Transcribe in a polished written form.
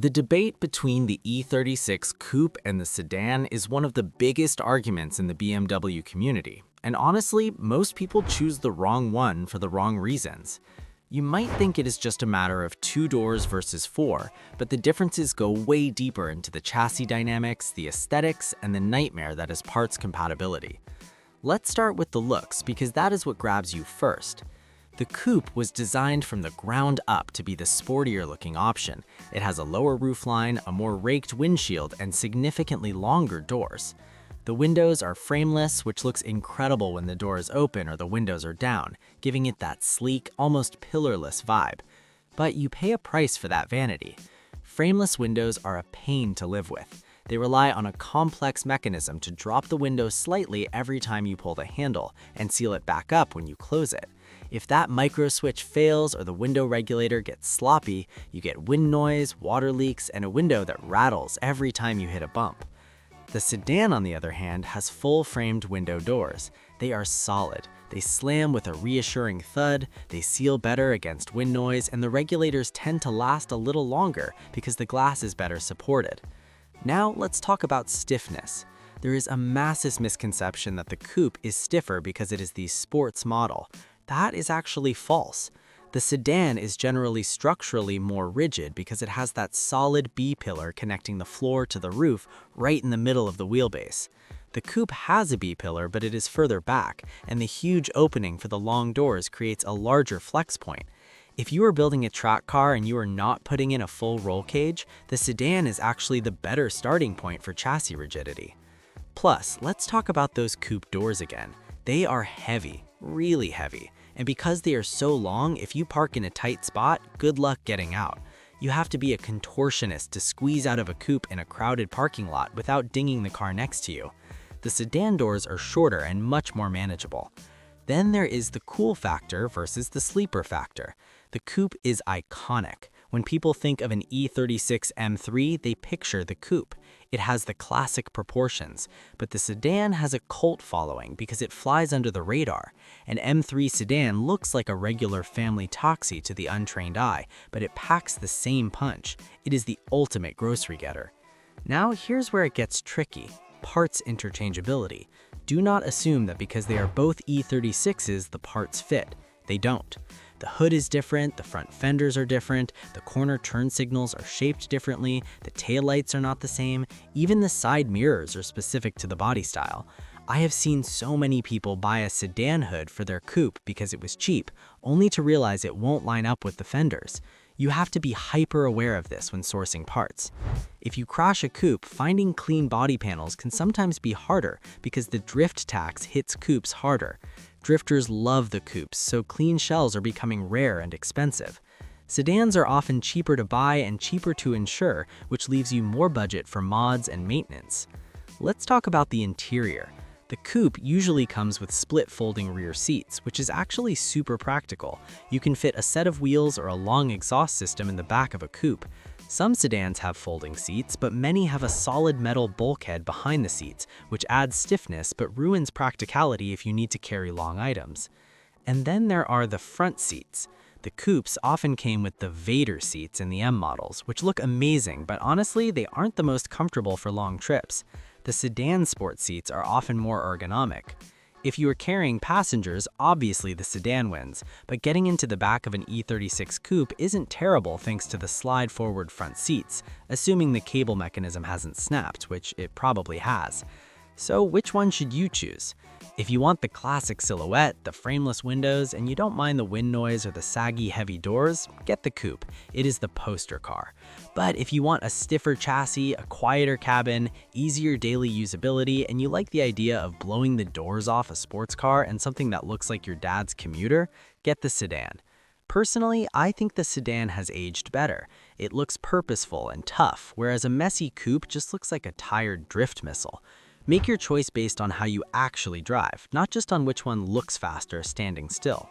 The debate between the E36 Coupe and the Sedan is one of the biggest arguments in the BMW community, and honestly, most people choose the wrong one for the wrong reasons. You might think it is just a matter of 2 doors versus 4, but the differences go way deeper into the chassis dynamics, the aesthetics, and the nightmare that is parts compatibility. Let's start with the looks because that is what grabs you first. The Coupe was designed from the ground up to be the sportier looking option. It has a lower roofline, a more raked windshield, and significantly longer doors. The windows are frameless, which looks incredible when the door is open or the windows are down, giving it that sleek, almost pillarless vibe. But you pay a price for that vanity. Frameless windows are a pain to live with. They rely on a complex mechanism to drop the window slightly every time you pull the handle and seal it back up when you close it. If that micro switch fails or the window regulator gets sloppy, you get wind noise, water leaks, and a window that rattles every time you hit a bump. The Sedan, on the other hand, has full-framed window doors. They are solid. They slam with a reassuring thud, they seal better against wind noise, and the regulators tend to last a little longer because the glass is better supported. Now let's talk about stiffness. There is a massive misconception that the Coupe is stiffer because it is the sports model. That is actually false. The Sedan is generally structurally more rigid because it has that solid B-pillar connecting the floor to the roof right in the middle of the wheelbase. The Coupe has a B-pillar, but it is further back, and the huge opening for the long doors creates a larger flex point. If you are building a track car and you are not putting in a full roll cage, the Sedan is actually the better starting point for chassis rigidity. Plus, let's talk about those Coupe doors again. They are heavy, really heavy. And because they are so long, if you park in a tight spot, good luck getting out. You have to be a contortionist to squeeze out of a coupe in a crowded parking lot without dinging the car next to you. The Sedan doors are shorter and much more manageable. Then there is the cool factor versus the sleeper factor. The Coupe is iconic. When people think of an E36 M3, they picture the Coupe. It has the classic proportions, but the Sedan has a cult following because it flies under the radar. An M3 Sedan looks like a regular family taxi to the untrained eye, but it packs the same punch. It is the ultimate grocery getter. Now here's where it gets tricky. Parts interchangeability. Do not assume that because they are both E36s, the parts fit. They don't. The hood is different, the front fenders are different, the corner turn signals are shaped differently, the taillights are not the same, even the side mirrors are specific to the body style. I have seen so many people buy a Sedan hood for their Coupe because it was cheap, only to realize it won't line up with the fenders. You have to be hyper aware of this when sourcing parts. If you crash a Coupe, finding clean body panels can sometimes be harder because the drift tax hits Coupes harder. Drifters love the Coupes, so clean shells are becoming rare and expensive. Sedans are often cheaper to buy and cheaper to insure, which leaves you more budget for mods and maintenance. Let's talk about the interior. The Coupe usually comes with split folding rear seats, which is actually super practical. You can fit a set of wheels or a long exhaust system in the back of a Coupe. Some sedans have folding seats, but many have a solid metal bulkhead behind the seats, which adds stiffness but ruins practicality if you need to carry long items. And then there are the front seats. The Coupes often came with the Vader seats in the M models, which look amazing, but honestly, they aren't the most comfortable for long trips. The sedan sport seats are often more ergonomic. If you are carrying passengers, obviously the Sedan wins, but getting into the back of an E36 Coupe isn't terrible thanks to the slide-forward front seats, assuming the cable mechanism hasn't snapped, which it probably has. So which one should you choose? If you want the classic silhouette, the frameless windows, and you don't mind the wind noise or the saggy, heavy doors, get the Coupe. It is the poster car. But if you want a stiffer chassis, a quieter cabin, easier daily usability, and you like the idea of blowing the doors off a sports car and something that looks like your dad's commuter, get the Sedan. Personally, I think the Sedan has aged better. It looks purposeful and tough, whereas a messy Coupe just looks like a tired drift missile. Make your choice based on how you actually drive, not just on which one looks faster standing still.